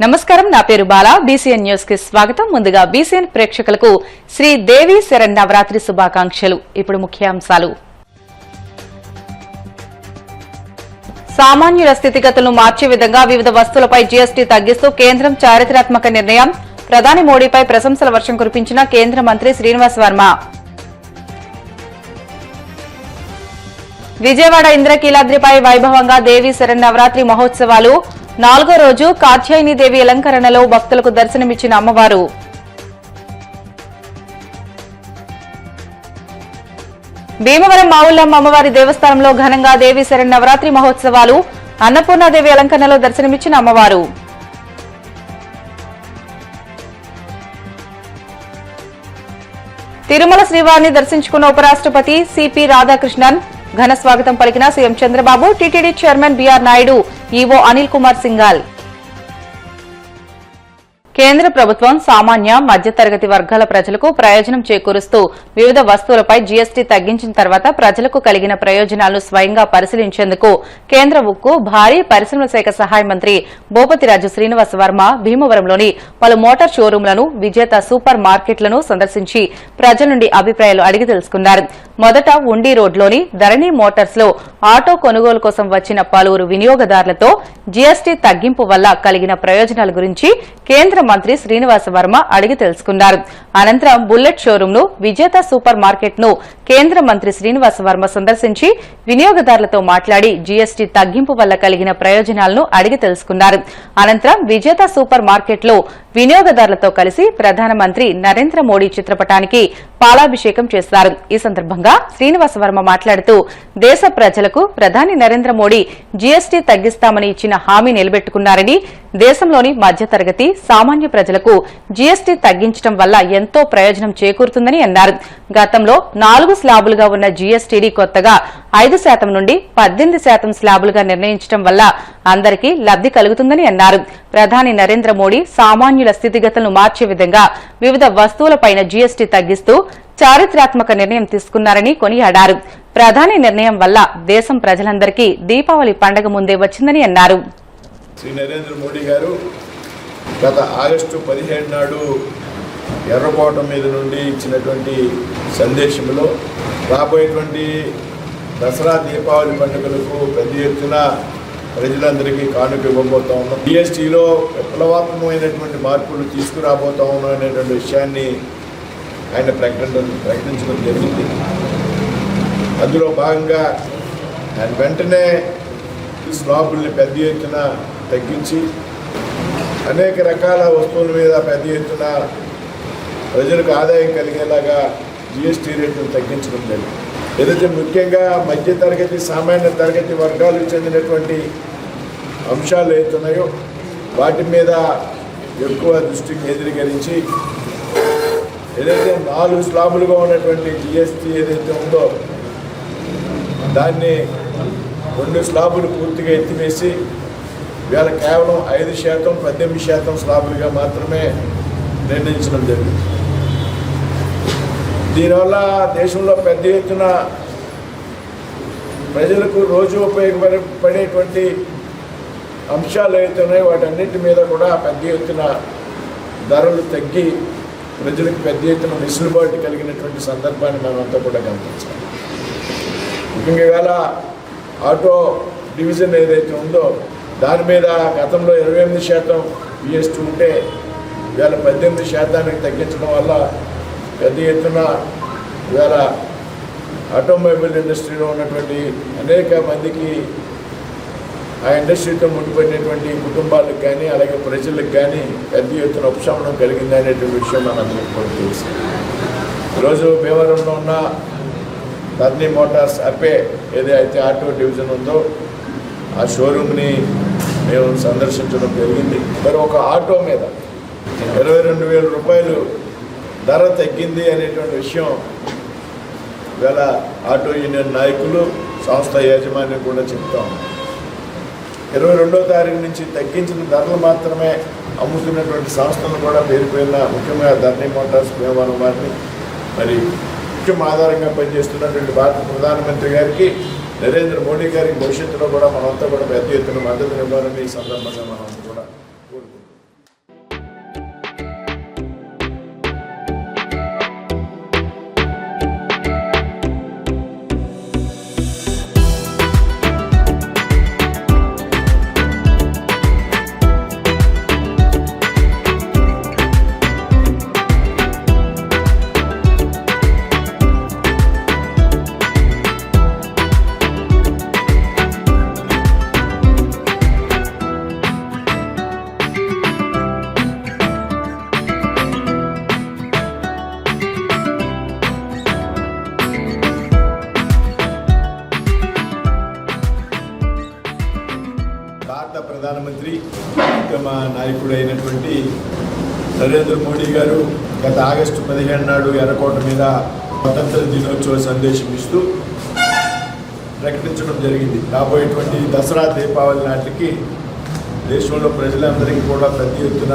నమస్కారం, నా పేరు బాల. బీసీఎన్ న్యూస్ కి స్వాగతం. ముందుగా బీసీఎన్ ప్రేక్షకులకు శ్రీ దేవి శరన్నవరాత్రి శుభాకాంక్షలు. ఇప్పుడు ముఖ్యాంశాలు. సామాన్యుల స్థితిగతులను మార్చే విధంగా వివిధ వస్తువులపై జీఎస్టీ తగ్గిస్తూ కేంద్రం చారిత్రాత్మక నిర్ణయం. ప్రధాని మోడీపై ప్రశంసల వర్షం కురిపించిన కేంద్ర మంత్రి శ్రీనివాస్ వర్మ. విజయవాడ ఇంద్రకీలాద్రిపై వైభవంగా దేవి శరన్నవరాత్రి మహోత్సవాలు. 4వ రోజు కాత్యాయని దేవి అలంకరణలో భక్తులకు దర్శనమిచ్చిన అమ్మవారు. భీమవరం మావుళ్ళమ్మ అమ్మవారి దేవస్థానంలో ఘనంగా దేవి శరన్నవరాత్రి మహోత్సవాలు. అన్నపూర్ణాదేవి అలంకరణలో దర్శనమిచ్చిన అమ్మవారు. తిరుమల శ్రీవారిని దర్శించుకున్న ఉపరాష్ట్రపతి సిపి రాధాకృష్ణన్. ఘన స్వాగతం పలికిన CM Chandrababu, TTD chairman BR Naidu, EO Anil Kumar Singhal. కేంద్ర ప్రభుత్వం సామాన్య మధ్యతరగతి వర్గాల ప్రజలకు ప్రయోజనం చేకూరుస్తూ వివిధ వస్తువులపై జీఎస్టీ తగ్గించిన తర్వాత ప్రజలకు కలిగిన ప్రయోజనాలను స్వయంగా పరిశీలించేందుకు కేంద్ర ఉక్కు, భారీ పరిశ్రమల శాఖ సహాయ మంత్రి భూపతిరాజు శ్రీనివాస్ వర్మ భీమవరంలోని పలు మోటార్ షోరూంలను, విజేత సూపర్ మార్కెట్లను సందర్శించి ప్రజల నుండి అభిప్రాయాలు అడిగి తెలుసుకున్నారు. మొదట ఉండి రోడ్లోని ధరణి మోటార్స్ లో ఆటో కొనుగోలు కోసం వచ్చిన పలువురు వినియోగదారులతో జీఎస్టీ తగ్గింపు వల్ల కలిగిన ప్రయోజనాల గురించి కేంద్ర మంత్రి శ్రీనివాస వర్మ అడిగి తెలుసుకున్నారు. అనంతరం బుల్లెట్ షోరూం ను, విజేత సూపర్ మార్కెట్ ను కేంద్ర మంత్రి శ్రీనివాస వర్మ సందర్శించి వినియోగదారులతో మాట్లాడి జీఎస్టీ తగ్గింపు వల్ల కలిగిన ప్రయోజనాలను అడిగి తెలుసుకున్నారు. అనంతరం విజేత సూపర్ మార్కెట్ లో వినియోగదారులతో కలిసి ప్రధానమంత్రి నరేంద్ర మోడీ చిత్రపటానికి పాలాభిషేకం చేశారు. ఈ సందర్భంగా శ్రీనివాస వర్మ మాట్లాడుతూ దేశ ప్రజలకు ప్రధాని నరేంద్ర మోడీ జీఎస్టీ తగ్గిస్తామని ఇచ్చిన హామీ నిలబెట్టుకున్నారని, దేశంలోని మధ్యతరగతి సామాన్య ప్రజలకు జీఎస్టీ తగ్గించడం వల్ల ఎంతో ప్రయోజనం చేకూరుతుందని అన్నారు. గతంలో 4 స్లాబులుగా ఉన్న జీఎస్టీని కొత్తగా 5% నుండి 18% స్లాబులుగా నిర్ణయించడం వల్ల అందరికీ లబ్ది కలుగుతుందని అన్నారు. ప్రధాని నరేంద్ర మోడీ సామాన్యుల స్థితిగతులను మార్చే విధంగా వివిధ వస్తువులపైన జీఎస్టీ తగ్గిస్తూ చారిత్రాత్మక నిర్ణయం తీసుకున్నారని కొనియాడారు. ప్రధాని నిర్ణయం వల్ల దేశం ప్రజలందరికీ దీపావళి పండుగ ముందే వచ్చిందని అన్నారు. శ్రీ నరేంద్ర మోడీ గారు గత ఆగస్టు 17 నాడు ఎర్రకోట మీద నుండి ఇచ్చినటువంటి సందేశంలో రాబోయేటువంటి దసరా, దీపావళి పండుగలకు పెద్ద ఎత్తున ప్రజలందరికీ కానుక ఇవ్వబోతా ఉన్నాం. జీఎస్టీలో విప్లవాత్మకమైనటువంటి మార్పులు తీసుకురాబోతా ఉన్నాం అనేటువంటి విషయాన్ని ఆయన ప్రకటించడం జరిగింది. అందులో భాగంగా ఆయన వెంటనే ఈ స్లాబుల్ని పెద్ద ఎత్తున తగ్గించి అనేక రకాల వస్తువుల మీద పెద్ద ఎత్తున ప్రజలకు ఆదాయం కలిగేలాగా జీఎస్టీ రేట్ను తగ్గించడం జరిగింది. ఏదైతే ముఖ్యంగా మధ్యతరగతి, సామాన్య తరగతి వర్గాలకు చెందినటువంటి అంశాలు ఏతున్నాయో వాటి మీద ఎక్కువ దృష్టి కేంద్రీకరించి ఏదైతే 4 స్లాబులుగా ఉన్నటువంటి జీఎస్టీ ఏదైతే ఉందో దాన్ని 2 స్లాబులు పూర్తిగా ఎత్తివేసి ఇవాళ కేవలం 5%, 18% స్లాబులుగా మాత్రమే నిర్ణయించడం జరిగింది. దీనివల్ల దేశంలో పెద్ద ఎత్తున ప్రజలకు రోజు ఉపయోగపడేటువంటి అంశాలు ఏవైతున్నాయో వాటన్నిటి మీద కూడా పెద్ద ఎత్తున ధరలు తగ్గి ప్రజలకు పెద్ద ఎత్తున వెసులుబాటు కలిగినటువంటి సందర్భాన్ని మనమంతా కూడా గమనించాలి. ముఖ్యంగా ఇవాళ ఆటో డివిజన్ ఏదైతే ఉందో దాని మీద గతంలో 28% జీఎస్టీ ఉంటే ఇవాళ 18% తగ్గించడం వల్ల పెద్ద ఎత్తున ఇవాళ ఆటోమొబైల్ ఇండస్ట్రీలో ఉన్నటువంటి అనేక మందికి ఆ ఇండస్ట్రీతో ముడిపడినటువంటి కుటుంబాలకు కానీ అలాగే ప్రజలకు కానీ పెద్ద ఎత్తున ఉపశమనం కలిగింది అనేటువంటి విషయం మనందరికీ కూడా తెలుసు. ఈరోజు భీమవరంలో ఉన్న ధరణి మోటార్స్ అప్పే ఏదైతే ఆటో డివిజన్ ఉందో ఆ షోరూమ్ని మేము సందర్శించడం జరిగింది. మరి ఒక ఆటో మీద 22,000 రూపాయలు ధర తగ్గింది అనేటువంటి విషయం ఇవాళ ఆటో యూనియన్ నాయకులు, సంస్థ యాజమాన్యం కూడా చెప్తాం. 22వ తారీఖు నుంచి తగ్గించిన ధరలు మాత్రమే అమ్ముతున్నటువంటి సంస్థలు కూడా పేరుపోయిన ముఖ్యంగా ధరణి మోటార్స్ భీమవరం వారిని మరి ముఖ్యం ఆధారంగా పనిచేస్తున్నటువంటి భారత ప్రధానమంత్రి గారికి, నరేంద్ర మోడీ గారికి భవిష్యత్తులో కూడా మనంతా కూడా పెద్ద ఎత్తున మద్దతు ఇవ్వాలని ఈ సందర్భంగా మనం కూడా కోరుకుంటున్నాం. ప్రియతమ నాయకుడు అయినటువంటి నరేంద్ర మోడీ గారు గత ఆగస్టు 15 నాడు ఎర్రకోట మీద స్వతంత్ర దినోత్సవ సందేశం ఇస్తూ ప్రకటించడం జరిగింది. రాబోయేటువంటి దసరా దీపావళి నాటికి దేశంలో ప్రజలందరికీ కూడా పెద్ద ఎత్తున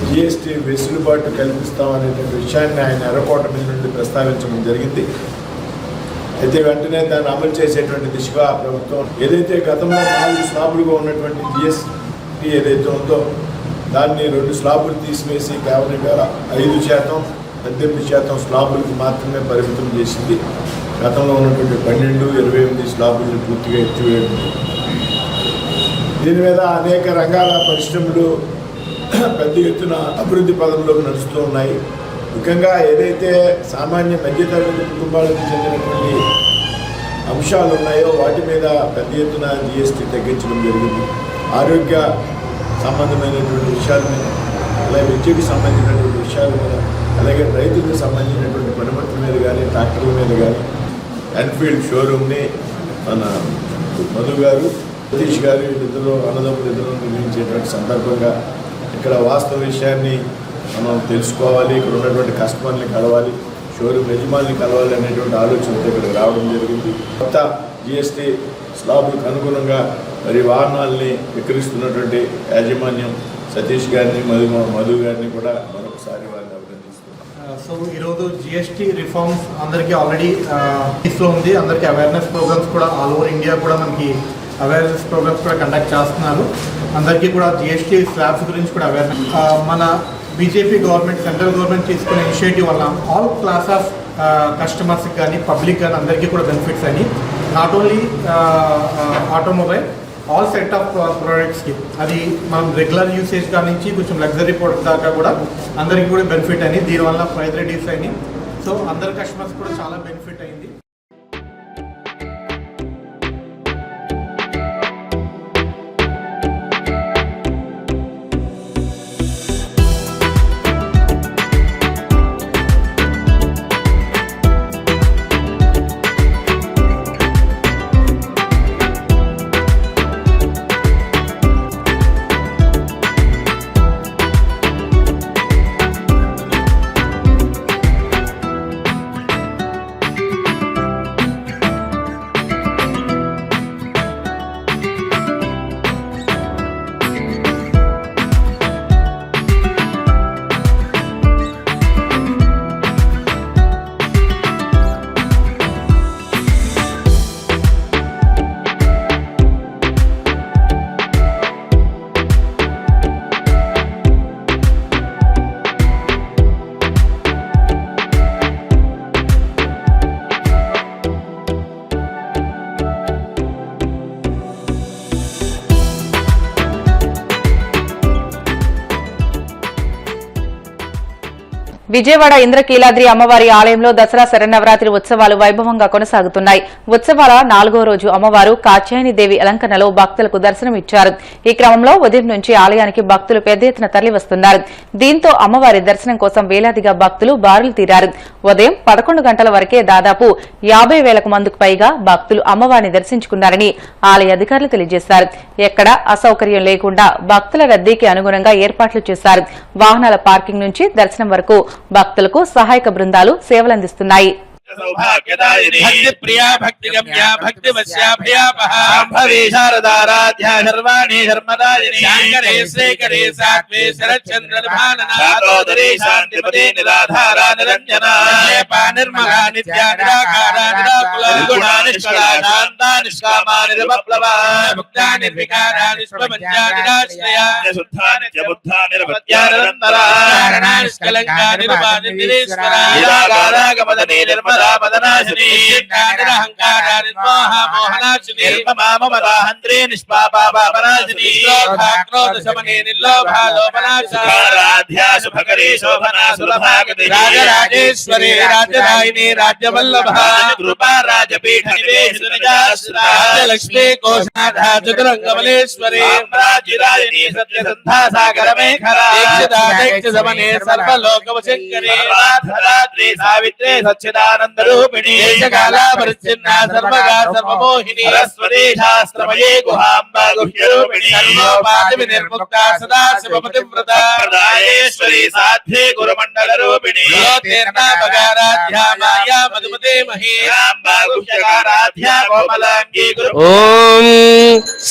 జిఎస్టీ వెసులుబాటు కల్పిస్తామనేటువంటి విషయాన్ని ఆయన ఎర్రకోట మీద నుండి ప్రస్తావించడం జరిగింది. అయితే వెంటనే దాన్ని అమలు చేసేటువంటి దిశగా ప్రభుత్వం ఏదైతే గతంలో 4 స్లాబులుగా ఉన్నటువంటి జిఎస్టీ ఏదైతే ఉందో దాన్ని 2 స్లాబులు తీసివేసి కేవలం 5%, 18% స్లాబులకు మాత్రమే పరిమితం చేసింది. గతంలో ఉన్నటువంటి 12, 28 స్లాబులను పూర్తిగా ఎత్తివేయడం. దీని మీద అనేక రంగాల పరిశ్రమలు పెద్ద ఎత్తున అభివృద్ధి పదంలోకి నడుస్తూ ఉన్నాయి. ముఖ్యంగా ఏదైతే సామాన్య మధ్యతరగతి కుటుంబాలకు చెందినటువంటి అంశాలు ఉన్నాయో వాటి మీద పెద్ద ఎత్తున జిఎస్టీ తగ్గించడం జరిగింది. ఆరోగ్య సంబంధమైనటువంటి విషయాల మీద, అలాగే విద్యకు సంబంధించినటువంటి విషయాల మీద, అలాగే రైతులకు సంబంధించినటువంటి పనిముట్ల మీద కానీ, ట్రాక్టర్ల మీద కానీ ఎన్ఫీల్డ్ షోరూమ్ని మన మధు గారు, సతీష్ గారు వీళ్ళిద్దరూ అన్నదమ్ములు ఇద్దరు నిర్మించేటువంటి సందర్భంగా ఇక్కడ వాస్తవ విషయాన్ని మనం తెలుసుకోవాలి, ఇక్కడ ఉన్నటువంటి కస్టమర్ని కలవాలి, షోరూమ్ యజమాని కలవాలి అనేటువంటి ఆలోచనతో ఇక్కడికి రావడం జరిగింది. కొత్త జిఎస్టీ స్లాబులకు అనుగుణంగా మరి వాహనాల్ని విక్రయిస్తున్నటువంటి యాజమాన్యం సతీష్ గారిని, మధు గారిని కూడా మరొకసారి వారిని అభినందిస్తున్నాం. సో ఈరోజు జిఎస్టీ రిఫార్మ్స్ అందరికీ ఆల్రెడీ లో ఉంది. అందరికీ అవేర్నెస్ ప్రోగ్రామ్స్ కూడా ఆల్ ఓవర్ ఇండియా కూడా మనకి అవేర్నెస్ ప్రోగ్రామ్స్ కూడా కండక్ట్ చేస్తున్నారు. అందరికీ కూడా జిఎస్టీ స్లాబ్స్ గురించి కూడా అవేర్నెస్. మన బీజేపీ గవర్నమెంట్, సెంట్రల్ గవర్నమెంట్ తీసుకునే ఇనిషియేటివ్ వల్ల ఆల్ క్లాస్ ఆఫ్ కస్టమర్స్కి కానీ, పబ్లిక్ కానీ అందరికీ కూడా బెనిఫిట్స్ అని, not only automobile, all set of ప్రోడక్ట్స్కి. అది మనం రెగ్యులర్ యూసేజ్ కా నుంచి కొంచెం లగ్జరీ ప్రోడక్ట్ దాకా కూడా అందరికీ కూడా బెనిఫిట్ అని, దీనివల్ల ప్రైస్ రెడ్యూస్ అయినాయి. సో అందరి కస్టమర్స్ కూడా చాలా బెనిఫిట్ అయింది. విజయవాడ ఇంద్రకీలాద్రి అమ్మవారి ఆలయంలో దసరా శరన్నవరాత్రి ఉత్సవాలు వైభవంగా కొనసాగుతున్నాయి. ఉత్సవాల 4వ రోజు అమ్మవారు కాత్యాయనీదేవి అలంకరణలో భక్తులకు దర్శనమిచ్చారు. ఈ క్రమంలో ఉదయం నుంచి ఆలయానికి భక్తులు పెద్ద ఎత్తున తరలివస్తున్నారు. దీంతో అమ్మవారి దర్శనం కోసం వేలాదిగా భక్తులు బారులు తీరారు. ఉదయం 11 గంటల వరకే దాదాపు 50,000 మందికి పైగా భక్తులు అమ్మవారిని దర్శించుకున్నారని ఆలయ అధికారులు తెలియజేశారు. ఎక్కడా అసౌకర్యం లేకుండా భక్తుల రద్దీకి అనుగుణంగా ఏర్పాట్లు చేశారు. వాహనాల పార్కింగ్ నుంచి దర్శనం వరకు భక్తులకు సహాయక బృందాలు సేవలందిస్తున్నాయి. సౌభాగ్యదాయిని భక్తి ప్రియా భక్తి గమ్యా భక్తి వశ్యాభయాపహాంభవే శారదారాధ్యా శర్వాణి ధర్మదాయిని శాంకరే శ్రీకరే సాత్వే శరచంద్రభాననా సాతోదరే శాంతిపదే నిరాధారా నిరంజనా లేపా నిర్మలా నిత్యా నిరాకారా నిరాకులా నిర్గుణా నిష్కళా శాంతా నిష్కామా నిర్మప్లవా ముక్తా నిర్వికారా నిష్ప్రపంచా నిరాశ్రయా శుద్ధా నిత్యబుద్ధా నిరపత్యా నిరంతరా కారణా నిష్కలంకా నిర్వాణి నిరీశ్వరా నిరాకారా గమదనే నిర్మల పదనాశిని నిరహంకారా నిర్మోహ మోహనాశిని నిర్మమామమదాహంత్రే నిష్పాపాపనాశిని క్రోధ శమనే నిర్లోభా లోపనాశిని శుభకరీ శోభనా సులభాగతి రాజరాజేశ్వరి రాజదాయిని రాజ్యవల్లభ కృపా రాజపీఠ నివేశిత నిజాశ్రిత రాజలక్ష్మీ కోశాధా చతురంగమలేశ్వరి రాజిరాజిని సత్యసంధా సాగర మేఖలా దీక్షితా దీక్ష సమనే సర్వలోకవశంకరి రాధాత్రి సావిత్రి సచ్చిదానంద జ్ఞానానందరూపిణి దేశకాలా పరిచ్ఛిన్న సర్వగా సర్వమోహిని సరస్వతి శాస్త్రమయే గుహాంబా గుహ్యరూపిణి సర్వోపాధి వినిర్ముక్త సదా శివపతివ్రత ప్రదాయేశ్వరి సాధ్యే గురుమండల రూపిణి జ్యోతిర్నామకారాధ్యా మాయా మధుమతే మహీరాంబా గుహ్యకారాధ్యా కోమలాంగీ గురు ఓం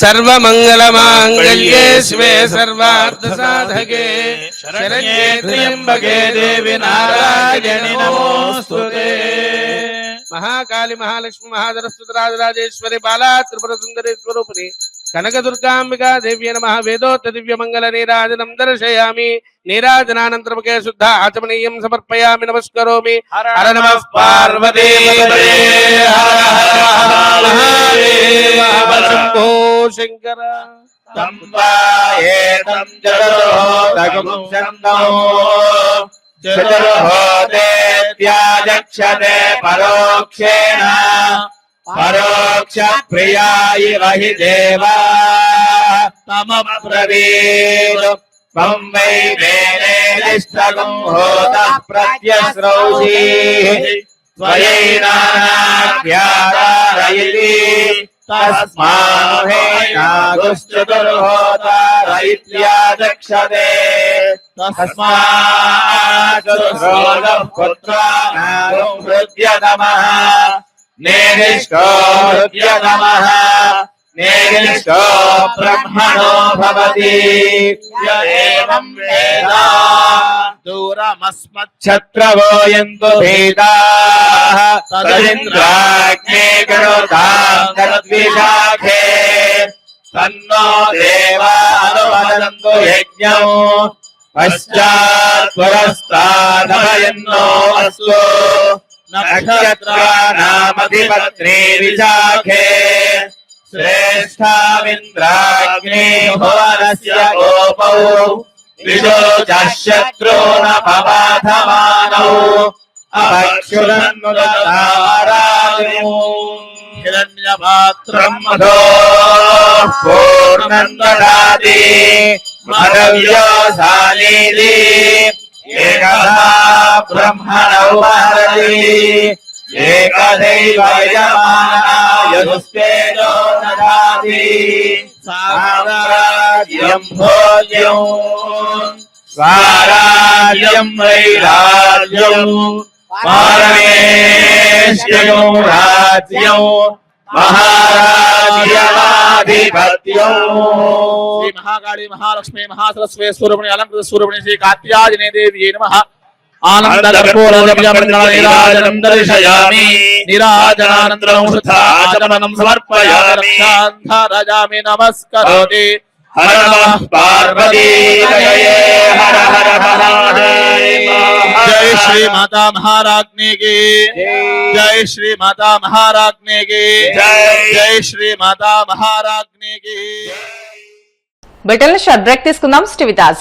సర్వమంగళమాంగళ్యే శివే సర్వార్థసాధకే శరణ్యే త్ర్యంబకే దేవి నారాయణి నమోస్తుతే महाकाली महालक्ष्मी महासरस्वती राजराजेश्वरी बाला त्रिपुर सुंदरी स्वरूपिणी कनकदुर्गांबिका देव्यै नमः वेदोक्त दिव्य मंगल नीराजनं दर्शयामि नीराजनानन्तरमुखे शुद्ध आचमनीयं समर्पयामि नमस्करोमि हर नमः पार्वती पते हर हर महादेव शंभो शंकर तंबायेतं जगतो तगुं शंभो चतुर्होतेत्याजक्षते परोक्षेण परोक्ष प्रिया इव हि देवा तमब्रवीत् त्वं वै वेदेष्टगं होतः प्रत्यस्रौषि त्वयैनाख्यातारयिति तस्माहेनागुश्चतुर्होतार इत्याचक्षते तस्मात् चतुर्होतः पुत्राणागं हृद्यतमः नेदिष्टो हृद्यतमः नेदिष्टो ब्रह्मणो भवति य एवं वेद दूरमस्मच्छत्रवो यन्तु भेदाः तदिन्द्राग्ने गरुडां तद्विशाखे तन्नो देवा अनुवदन्तु यज्ञौ पश्चात् पुरस्तादभयन्नो अस्तु नक्षत्राणामधिपत्नी विशाखे श्रेष्ठाविन्द्राग्ने भुवनस्य गोपौ विदोचः शत्रून् पबाधमानौ अभक्षुरन्नुदतारादिमो हिरण्यपात्रम् मधो पूर्णम् ददाति मदव्योऽसानीति एकदा ब्रह्मणौ महरति एकदैव यजमानायुस्तेजो ददाति साम्राज्यं भोज्यं स्वाराज्यं वैराज्यं पारमेश्वरं राज्यं महाराज्यमाधिपत्यं श्री महाकाली महालक्ष्मी महासरस्वती स्वरूपिणी अलंकृत स्वरूपिणी श्री कात्यायनी देवी नमः आनंद नीराजनं दर्शयामि नीराजनानन्तरं शुद्धाचमनं समर्पयामि रक्षान्धराजामि नमस्करोति हर नमः पार्वती जये हर हर महादेव जय श्री माता महाराज्ञी की जय श्री माता महाराज्ञी की जय श्री माता महाराज्ञी की బిడ్డల షార్ట్ బ్రేక్ తీసుకుందాం స్టివితాస్